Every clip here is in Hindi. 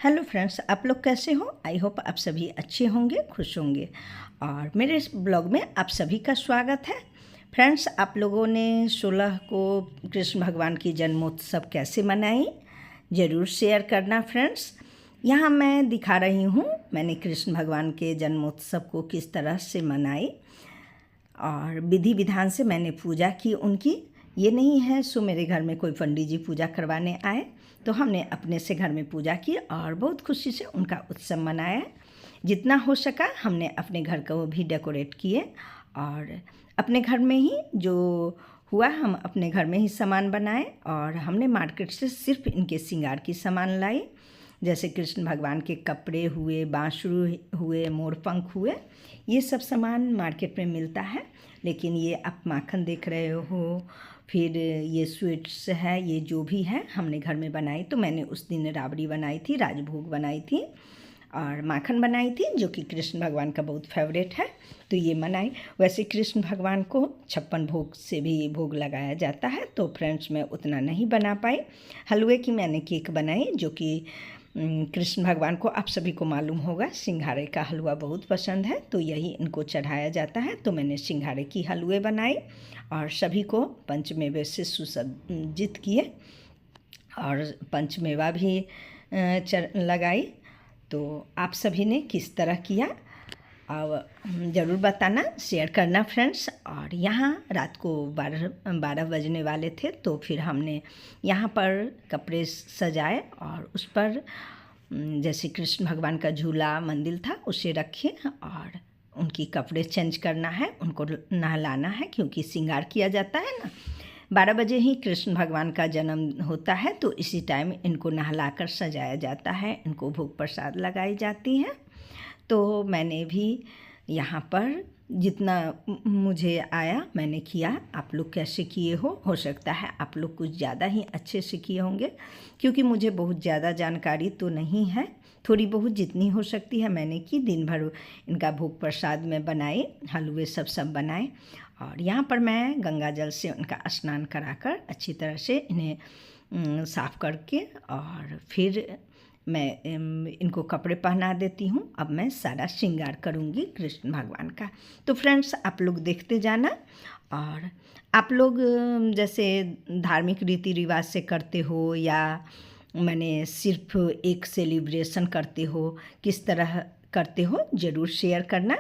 हेलो फ्रेंड्स, आप लोग कैसे हो? आई होप आप सभी अच्छे होंगे, खुश होंगे। और मेरे इस ब्लॉग में आप सभी का स्वागत है। फ्रेंड्स, आप लोगों ने 16 को कृष्ण भगवान की जन्मोत्सव कैसे मनाई, ज़रूर शेयर करना फ्रेंड्स। यहाँ मैं दिखा रही हूँ मैंने कृष्ण भगवान के जन्मोत्सव को किस तरह से मनाई और विधि विधान से मैंने पूजा की उनकी। ये नहीं है सो मेरे घर में कोई पंडित जी पूजा करवाने आए, तो हमने अपने से घर में पूजा की और बहुत खुशी से उनका उत्सव मनाया। जितना हो सका हमने अपने घर को भी डेकोरेट किए और अपने घर में ही जो हुआ हम अपने घर में ही सामान बनाए। और हमने मार्केट से सिर्फ इनके श्रृंगार की सामान लाई, जैसे कृष्ण भगवान के कपड़े हुए, बांसुरी हुए, मोरपंख हुए, ये सब सामान मार्केट में मिलता है। लेकिन ये आप माखन देख रहे हो, फिर ये स्वीट्स है, ये जो भी है हमने घर में बनाई। तो मैंने उस दिन राबड़ी बनाई थी, राजभोग बनाई थी और माखन बनाई थी, जो कि कृष्ण भगवान का बहुत फेवरेट है, तो ये बनाई। वैसे कृष्ण भगवान को 56 भोग से भी भोग लगाया जाता है, तो फ्रेंड्स मैं उतना नहीं बना पाई। हलवे की मैंने केक बनाई, जो कि कृष्ण भगवान को आप सभी को मालूम होगा सिंघाड़े का हलवा बहुत पसंद है, तो यही इनको चढ़ाया जाता है। तो मैंने सिंघाड़े की हलवे बनाई और सभी को पंचमेवे से सुसज्जित किए और पंचमेवा भी लगाई। तो आप सभी ने किस तरह किया अब ज़रूर बताना, शेयर करना फ्रेंड्स। और यहाँ रात को 12 बजने वाले थे, तो फिर हमने यहाँ पर कपड़े सजाए और उस पर जैसे कृष्ण भगवान का झूला मंदिर था उसे रखे और उनकी कपड़े चेंज करना है, उनको नहलाना है, क्योंकि श्रृंगार किया जाता है ना। 12 बजे ही कृष्ण भगवान का जन्म होता है, तो इसी टाइम इनको नहलाकर सजाया जाता है, इनको भोग प्रसाद लगाई जाती है। तो मैंने भी यहाँ पर जितना मुझे आया मैंने किया। आप लोग कैसे किए हो सकता है आप लोग कुछ ज़्यादा ही अच्छे से किए होंगे, क्योंकि मुझे बहुत ज़्यादा जानकारी तो नहीं है, थोड़ी बहुत जितनी हो सकती है मैंने की। दिन भर इनका भोग प्रसाद में बनाए, हलवे सब बनाए। और यहाँ पर मैं गंगा जल से उनका स्नान कराकर अच्छी तरह से इन्हें साफ़ करके और फिर मैं इनको कपड़े पहना देती हूँ। अब मैं सारा श्रृंगार करूँगी कृष्ण भगवान का। तो फ्रेंड्स आप लोग देखते जाना। और आप लोग जैसे धार्मिक रीति रिवाज से करते हो या मैंने सिर्फ एक सेलिब्रेशन करते हो, किस तरह करते हो ज़रूर शेयर करना।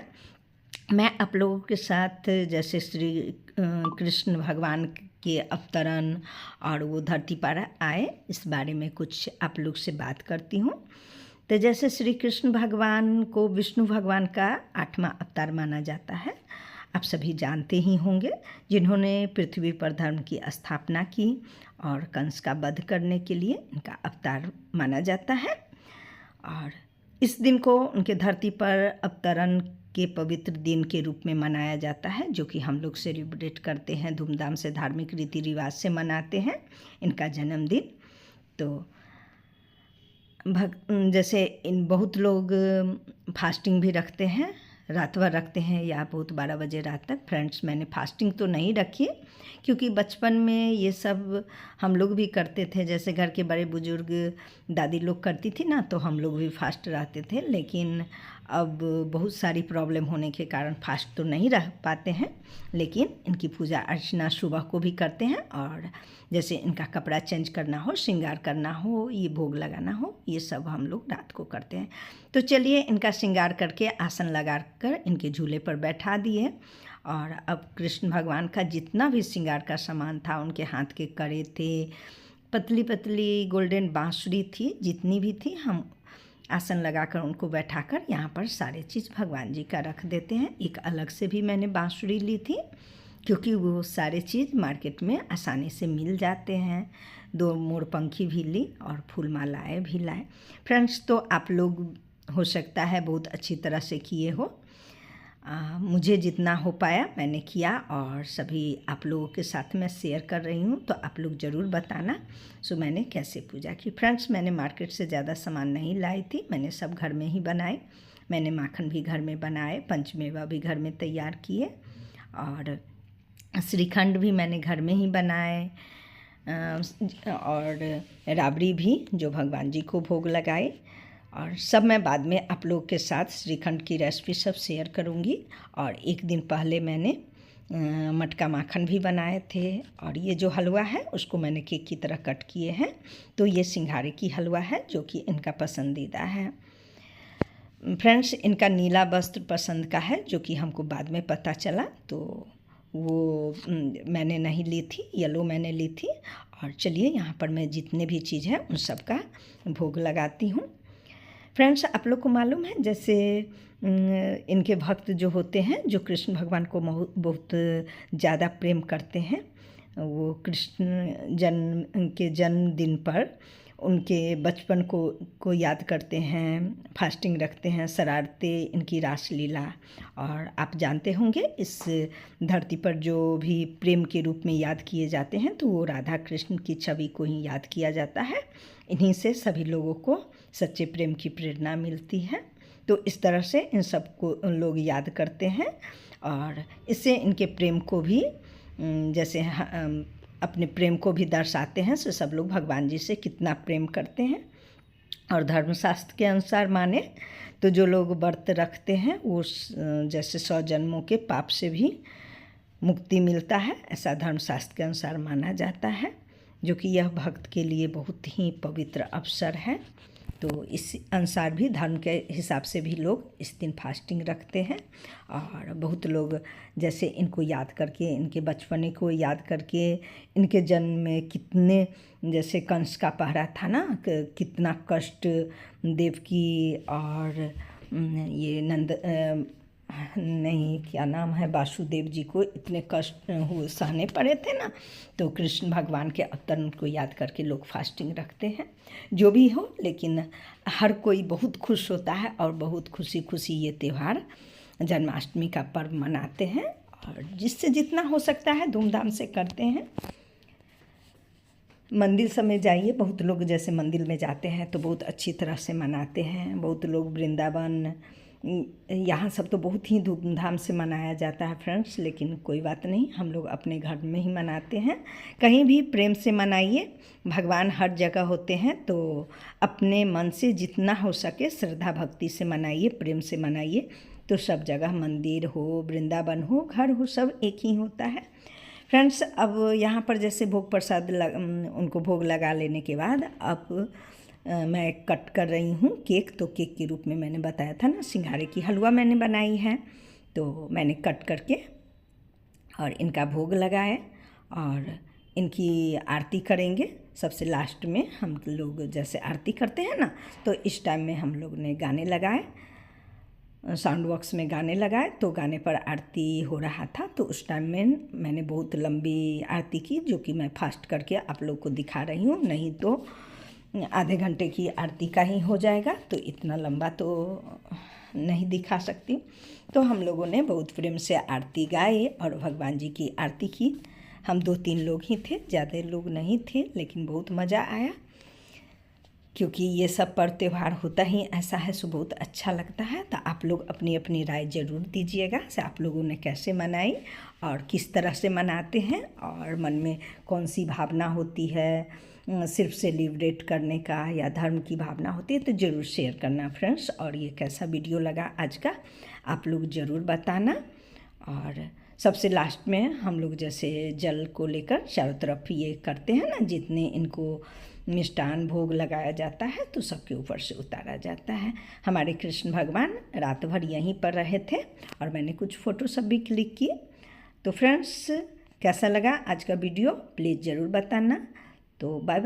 मैं आप लोगों के साथ जैसे श्री कृष्ण भगवान के अवतरण और वो धरती पर आए, इस बारे में कुछ आप लोग से बात करती हूँ। तो जैसे श्री कृष्ण भगवान को विष्णु भगवान का 8वां अवतार माना जाता है, आप सभी जानते ही होंगे, जिन्होंने पृथ्वी पर धर्म की स्थापना की और कंस का वध करने के लिए इनका अवतार माना जाता है। और इस दिन को उनके धरती पर अवतरण के पवित्र दिन के रूप में मनाया जाता है, जो कि हम लोग सेलिब्रेट करते हैं, धूमधाम से धार्मिक रीति रिवाज से मनाते हैं इनका जन्मदिन। तो जैसे इन बहुत लोग फास्टिंग भी रखते हैं, रात भर रखते हैं या बहुत 12 बजे रात तक। फ्रेंड्स मैंने फास्टिंग तो नहीं रखी, क्योंकि बचपन में ये सब हम लोग भी करते थे, जैसे घर के बड़े बुजुर्ग दादी लोग करती थी ना, तो हम लोग भी फास्ट रहते थे। लेकिन अब बहुत सारी प्रॉब्लम होने के कारण फास्ट तो नहीं रह पाते हैं, लेकिन इनकी पूजा अर्चना सुबह को भी करते हैं। और जैसे इनका कपड़ा चेंज करना हो, श्रृंगार करना हो, ये भोग लगाना हो, ये सब हम लोग रात को करते हैं। तो चलिए इनका श्रृंगार करके आसन लगा कर इनके झूले पर बैठा दिए। और अब कृष्ण भगवान का जितना भी श्रृंगार का सामान था, उनके हाथ के कड़े थे, पतली पतली गोल्डन बांसुरी थी, जितनी भी थी, हम आसन लगाकर उनको बैठाकर यहाँ पर सारे चीज़ भगवान जी का रख देते हैं। एक अलग से भी मैंने बांसुरी ली थी, क्योंकि वो सारे चीज़ मार्केट में आसानी से मिल जाते हैं। 2 मोरपंखी भी ली और फूल मालाएँ भी लाए। फ्रेंड्स तो आप लोग हो सकता है बहुत अच्छी तरह से किए हो, मुझे जितना हो पाया मैंने किया और सभी आप लोगों के साथ मैं शेयर कर रही हूँ, तो आप लोग ज़रूर बताना सो मैंने कैसे पूजा की। फ्रेंड्स मैंने मार्केट से ज़्यादा सामान नहीं लाई थी, मैंने सब घर में ही बनाए। मैंने माखन भी घर में बनाए, पंचमेवा भी घर में तैयार किए और श्रीखंड भी मैंने घर में ही बनाए और राबड़ी भी जो भगवान जी को भोग लगाए। और सब मैं बाद में आप लोग के साथ श्रीखंड की रेसिपी सब शेयर करूँगी। और एक दिन पहले मैंने मटका माखन भी बनाए थे। और ये जो हलवा है उसको मैंने केक की तरह कट किए हैं। तो ये सिंघाड़े की हलवा है जो कि इनका पसंदीदा है। फ्रेंड्स, इनका नीला वस्त्र पसंद का है जो कि हमको बाद में पता चला, तो वो मैंने नहीं ली थी, येलो मैंने ली थी। और चलिए यहाँ पर मैं जितने भी चीज़ है उन सब का भोग लगाती हूँ। फ्रेंड्स, आप लोग को मालूम है जैसे इनके भक्त जो होते हैं, जो कृष्ण भगवान को बहुत ज़्यादा प्रेम करते हैं, वो कृष्ण जन्मदिन पर उनके बचपन को याद करते हैं, फास्टिंग रखते हैं, शरारतें, इनकी रासलीला। और आप जानते होंगे इस धरती पर जो भी प्रेम के रूप में याद किए जाते हैं तो वो राधा कृष्ण की छवि को ही याद किया जाता है। इन्हीं से सभी लोगों को सच्चे प्रेम की प्रेरणा मिलती है। तो इस तरह से इन सब को लोग याद करते हैं और इससे इनके प्रेम को भी जैसे अपने प्रेम को भी दर्शाते हैं। सो सब लोग भगवान जी से कितना प्रेम करते हैं। और धर्मशास्त्र के अनुसार माने तो जो लोग व्रत रखते हैं वो जैसे 100 जन्मों के पाप से भी मुक्ति मिलता है, ऐसा धर्मशास्त्र के अनुसार माना जाता है, जो कि यह भक्त के लिए बहुत ही पवित्र अवसर है। तो इस अनुसार भी धर्म के हिसाब से भी लोग इस दिन फास्टिंग रखते हैं। और बहुत लोग जैसे इनको याद करके, इनके बचपने को याद करके, इनके जन्म में कितने जैसे कंस का पहरा था ना, कितना कष्ट देवकी और ये क्या नाम है, वासुदेव जी को इतने कष्ट सहने पड़े थे ना, तो कृष्ण भगवान के अवतरण को याद करके लोग फास्टिंग रखते हैं। जो भी हो, लेकिन हर कोई बहुत खुश होता है और बहुत खुशी खुशी ये त्यौहार जन्माष्टमी का पर्व मनाते हैं। और जिससे जितना हो सकता है धूमधाम से करते हैं। मंदिर सब में जाइए, बहुत लोग जैसे मंदिर में जाते हैं तो बहुत अच्छी तरह से मनाते हैं। बहुत लोग वृंदावन, यहाँ सब तो बहुत ही धूमधाम से मनाया जाता है फ्रेंड्स, लेकिन कोई बात नहीं, हम लोग अपने घर में ही मनाते हैं। कहीं भी प्रेम से मनाइए, भगवान हर जगह होते हैं, तो अपने मन से जितना हो सके श्रद्धा भक्ति से मनाइए, प्रेम से मनाइए, तो सब जगह मंदिर हो, वृंदावन हो, घर हो, सब एक ही होता है। फ्रेंड्स, अब यहाँ पर जैसे भोग प्रसाद उनको भोग लगा लेने के बाद अब मैं कट कर रही हूँ केक। तो केक के रूप में मैंने बताया था ना, सिंघाड़े की हलवा मैंने बनाई है, तो मैंने कट करके और इनका भोग लगाए और इनकी आरती करेंगे। सबसे लास्ट में हम लोग जैसे आरती करते हैं ना, तो इस टाइम में हम लोग ने गाने लगाए, साउंड बॉक्स में गाने लगाए, तो गाने पर आरती हो रहा था। तो उस टाइम में मैंने बहुत लंबी आरती की, जो कि मैं फास्ट करके आप लोग को दिखा रही हूँ, नहीं तो आधे घंटे की आरती का ही हो जाएगा, तो इतना लंबा तो नहीं दिखा सकती। तो हम लोगों ने बहुत प्रेम से आरती गाई और भगवान जी की आरती की। हम 2-3 लोग ही थे, ज़्यादा लोग नहीं थे, लेकिन बहुत मज़ा आया, क्योंकि ये सब पर त्यौहार होता ही ऐसा है, सो बहुत अच्छा लगता है। तो आप लोग अपनी अपनी राय ज़रूर दीजिएगा से आप लोगों ने कैसे मनाई और किस तरह से मनाते हैं, और मन में कौन सी भावना होती है, सिर्फ सेलिब्रेट करने का या धर्म की भावना होती है, तो ज़रूर शेयर करना फ्रेंड्स। और ये कैसा वीडियो लगा आज का आप लोग ज़रूर बताना। और सबसे लास्ट में हम लोग जैसे जल को लेकर चारों तरफ ये करते हैं ना, जितने इनको मिष्टान भोग लगाया जाता है तो सबके ऊपर से उतारा जाता है। हमारे कृष्ण भगवान रात भर यहीं पर रहे थे और मैंने कुछ फ़ोटो सब भी क्लिक किए। तो फ्रेंड्स, कैसा लगा आज का वीडियो प्लीज़ ज़रूर बताना। तो बाय।